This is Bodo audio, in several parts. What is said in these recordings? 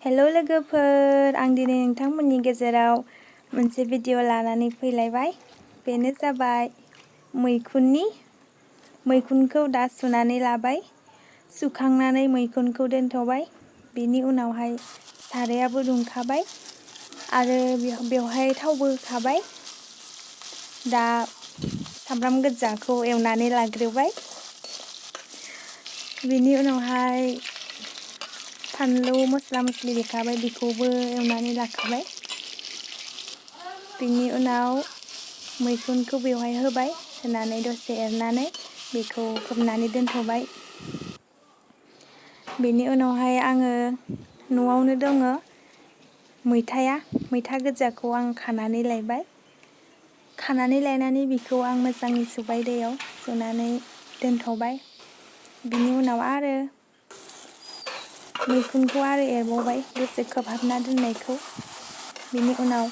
हेल' लोगोफोर, आं दिनै नोंथांमोननि गेजेराव मोनसे भिडिअ लानानै फैलायबाय। बेनो जाबाय मैखुनखौ दा सुनानै लाबाय। सुखांनानै मैखुनखौ दोनथ'बाय। बेनि उनावहाय सारायाबो दुंखाबाय आरो बेवहाय थावबो होखाबाय। दा सामब्राम गोजाखौ एवनानै लाग्रोबाय। बेनि उनावहाय फानलु मस्ला मस्लि देखाबाय, बेखौबो एवनानै लाखाबाय। बेनि उनाव मैखुनखौ बेवहाय होबाय, होनानै दसे एरनानै बेखौ खोबनानै दोनथ'बाय। बेनि उनावहाय आङो न'आवनो दङ मैथा गोजाखौ आं खानानै लायबाय। खानानै लायनानै बेखौ आं मोजाङै सुबाय, दैयाव सुनानै दोनथ'बाय। बेनि उनाव आरो मैखुनखौ आरो एरबावबाय, दसे खोबहाबना दोननायखौ। बेनि उनाव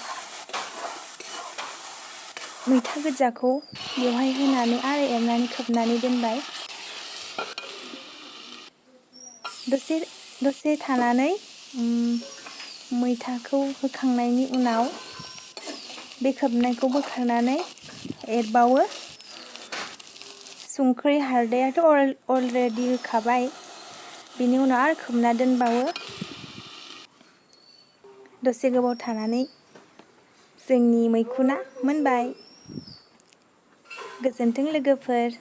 मैथा गोजाखौ बेवहाय होनानै आरो एरनानै खोबनानै दोनबाय। दसे थानानै मैथाखौ होखांनायनि उनाव बे खोबनायखौ बोखारनानै एरबावो। संख्रि हालदैयाथ' अलरेडि होखाबाय। बेनि उनाव आरो खोबना दोनबावो। दसे गोबाव थानानै जोंनि मैखुना मोनबाय। गोजोन्थों लोगोफोर।